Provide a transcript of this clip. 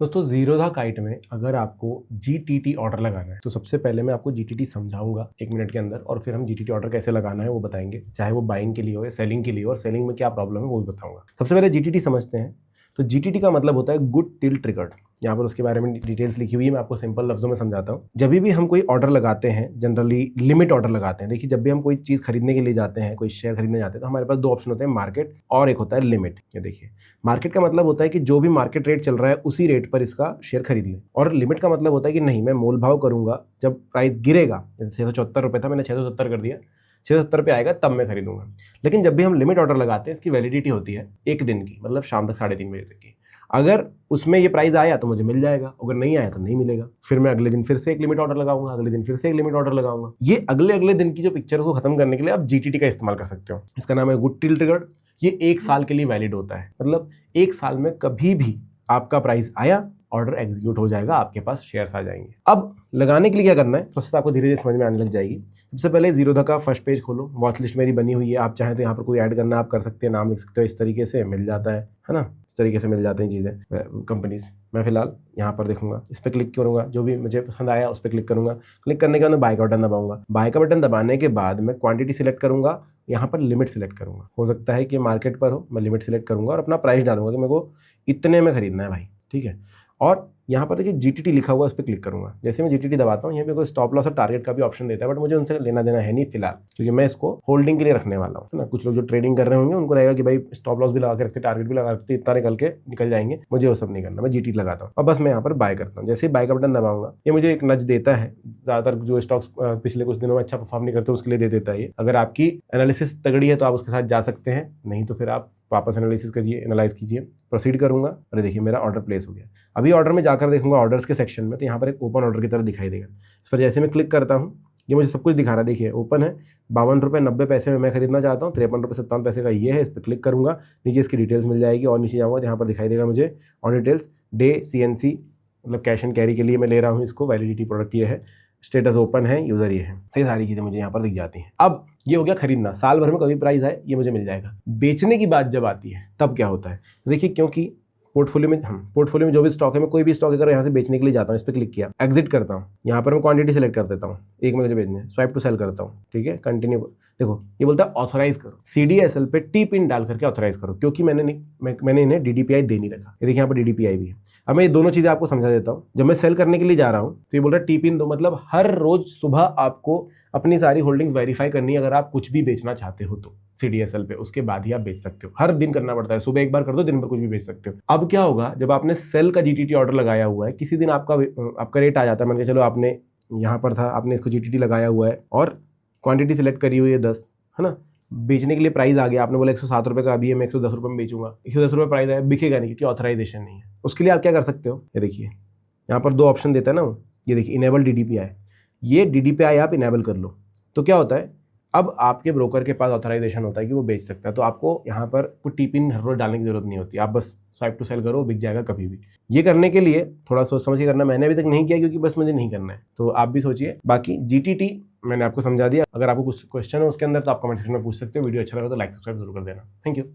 दोस्तों जीरोधा काइट में अगर आपको GTT ऑर्डर लगाना है तो सबसे पहले मैं आपको GTT समझाऊंगा 1 मिनट के अंदर, और फिर हम GTT ऑर्डर कैसे लगाना है वो बताएंगे, चाहे वो बाइंग के लिए हो या सेलिंग के लिए हो, और सेलिंग में क्या प्रॉब्लम है वो भी बताऊंगा। सबसे पहले GTT समझते हैं। तो GTT का मतलब होता है गुड टिल ट्रिगर्ड। यहाँ पर उसके बारे में डिटेल्स लिखी हुई है, मैं आपको सिंपल लफ्जों में समझाता हूँ। जब भी हम कोई ऑर्डर लगाते हैं, जनरली लिमिट ऑर्डर लगाते हैं। देखिए, जब भी हम कोई चीज़ खरीदने के लिए जाते हैं, कोई शेयर खरीदने जाते हैं, तो हमारे पास 2 ऑप्शन होते हैं, मार्केट और एक होता है लिमिट। ये देखिए, मार्केट का मतलब होता है कि जो भी मार्केट रेट चल रहा है उसी रेट पर इसका शेयर खरीद लें, और लिमिट का मतलब होता है कि नहीं, मैं मोल भाव करूंगा, जब प्राइस गिरेगा, जैसे 674 रुपये था, मैंने 670 कर दिया, 670 पे आएगा तब मैं खरीदूंगा। लेकिन जब भी हम लिमिट ऑर्डर लगाते हैं, इसकी वैलिडिटी होती है 1 दिन की, मतलब शाम तक 3:30 बजे तक की। अगर उसमें ये प्राइस आया तो मुझे मिल जाएगा, अगर नहीं आया तो नहीं मिलेगा। फिर मैं अगले दिन फिर से एक लिमिट ऑर्डर लगाऊंगा, अगले दिन फिर से एक लिमिट ऑर्डर लगाऊंगा। ये अगले अगले दिन की जो पिक्चर को खत्म करने के लिए आप GTT का इस्तेमाल कर सकते हो। इसका नाम है गुड टिल ट्रिगर्ड। ये 1 साल के लिए वैलिड होता है, मतलब 1 साल में कभी भी आपका प्राइस आया, ऑर्डर एग्जीक्यूट हो जाएगा, आपके पास शेयर्स आ जाएंगे। अब लगाने के लिए क्या करना है, प्रोसेस आपको धीरे धीरे समझ में आने लग जाएगी। सबसे पहले जीरोधा का फर्स्ट पेज खोलो, वॉच लिस्ट मेरी बनी हुई है। आप चाहें तो यहाँ पर कोई ऐड करना आप कर सकते हैं, नाम लिख सकते हो, इस तरीके से मिल जाता है ना, इस तरीके से मिल जाते हैं चीज़ें कंपनीज। मैं फिलहाल यहाँ पर देखूंगा, इस पर क्लिक करूंगा, जो भी मुझे पसंद आया उस पर क्लिक करूंगा। क्लिक करने के बाद मैं बाय का बटन दबाऊंगा। बाय का बटन दबाने के बाद मैं क्वांटिटी सिलेक्ट करूंगा, यहाँ पर लिमिट सिलेक्ट करूंगा। हो सकता है कि मार्केट पर हो, मैं लिमिट सिलेक्ट करूंगा और अपना प्राइस डालूंगा कि मेरे को इतने में खरीदना है भाई, ठीक है। और यहाँ पर देखिए GTT लिखा हुआ है, उस पर क्लिक करूंगा। जैसे मैं GTT दबाता हूँ, यहाँ पे कोई स्टॉप लॉस और टारगेट का भी ऑप्शन देता है, बट मुझे उनसे लेना देना है नहीं फिलहाल, क्योंकि मैं इसको होल्डिंग के लिए रखने वाला हूँ, है ना। कुछ लोग जो ट्रेडिंग कर रहे होंगे उनको रहेगा कि भाई स्टॉप लॉस भी लगा के रखते, टारगेट भी लगा रखते, इतना निकल जाएंगे, मुझे वो सब नहीं करना। मैं GTT लगाता हूँ और बस मैं यहाँ पर बाय करता हूँ। जैसे ही बाय का बटन दबाऊंगा, ये मुझे एक नज देता है। ज्यादातर जो स्टॉक्स पिछले कुछ दिनों में अच्छा परफॉर्म नहीं करते उसके लिए दे देता है ये। अगर आपकी एनालिसिस तगड़ी है तो आप उसके साथ जा सकते हैं, नहीं तो फिर आप वापस एनालिसिस करिए, एनालाइज कीजिए। प्रोसीड करूंगा, अरे देखिए मेरा ऑर्डर प्लेस हो गया। अभी ऑर्डर में जाकर देखूंगा ऑर्डर्स के सेक्शन में, तो यहाँ पर एक ओपन ऑर्डर की तरह दिखाई देगा। इस पर जैसे मैं क्लिक करता हूँ, ये मुझे सब कुछ दिखा रहा है। देखिए ओपन है, 52 रुपये 90 पैसे में मैं खरीदना चाहता हूँ, 53 रुपये 57 पैसे का ये है। इस पर क्लिक करूंगा, नीचे इसकी डिटेल्स मिल जाएगी, और नीचे जाऊँगा तो यहाँ पर दिखाई देगा मुझे और डिटेल्स। डे CNC मतलब कैश एंड कैरी के लिए मैं ले रहा हूँ इसको, वैलिडिटी प्रोडक्ट ये है, स्टेटस ओपन है, यूजर ये है, तो ये सारी चीजें मुझे यहाँ पर दिख जाती हैं। अब ये हो गया खरीदना, साल भर में कभी प्राइस आए ये मुझे मिल जाएगा। बेचने की बात जब आती है तब क्या होता है, तो देखिए, क्योंकि पोर्टफोलियो में जो भी स्टॉक है, मैं कोई भी स्टॉक अगर यहाँ से बेचने के लिए जाता हूँ, इस पर क्लिक किया, एग्जिट करता हूँ, यहाँ पर मैं क्वांटिटी सेलेक्ट कर देता हूँ, एक में मुझे बेचने है, स्वाइप टू सेल करता हूँ, ठीक है, कंटिन्यू। देखो ये बोलता है ऑथोराइज करो, CDSL पे T पिन डाल करके ऑथोराइज करो, क्योंकि मैंने इन्हें DDPI दे नहीं रखा। ये देखिए यहाँ पर DDPI भी है। अब मैं ये दोनों चीजें आपको समझा देता हूँ। जब मैं सेल करने के लिए जा रहा हूँ तो ये बोल रहा है T पिन दो, मतलब हर रोज सुबह आपको अपनी सारी होल्डिंग्स वेरीफाई करनी है। अगर आप कुछ भी बेचना चाहते हो तो CDSL पे, उसके बाद ही आप बेच सकते हो। हर दिन करना पड़ता है, सुबह एक बार कर दो, दिन भर कुछ भी बेच सकते हो। अब क्या होगा, जब आपने सेल का GTT ऑर्डर लगाया हुआ है, किसी दिन आपका रेट आ जाता है, मान के चलो आपने यहाँ पर था, आपने इसको GTT लगाया हुआ है और क्वांटिटी सिलेक्ट करी हुई है 10, है ना। बेचने के लिए प्राइस आ गया, आपने बोला 107 रुपये का, अभी है मैं 110 रुपये में बेचूंगा। 110 रुपये प्राइस आया, बिकेगा नहीं क्योंकि ऑथराइजेशन नहीं है। उसके लिए आप क्या कर सकते हो, ये देखिए यहाँ पर 2 ऑप्शन देता है ना, ये देखिए इनेबल DDPI, ये DDPI आप इनेबल कर लो तो क्या होता है, अब आपके ब्रोकर के पास ऑथराइजेशन होता है कि वो बेच सकता है। तो आपको यहाँ पर कोई T पिन हर रोज डालने की जरूरत नहीं होती, आप बस स्वाइप टू सेल करो, बिक जाएगा कभी भी। ये करने के लिए थोड़ा सोच समझ के करना, मैंने अभी तक नहीं किया क्योंकि बस मुझे नहीं करना है, तो आप भी सोचिए। बाकी GTT मैंने आपको समझा दिया। अगर आपको कुछ क्वेश्चन है उसके अंदर तो आप कमेंट सेक्शन में पूछ सकते हो। वीडियो अच्छा लगा तो लाइक सब्सक्राइब जरूर कर देना। Thank you.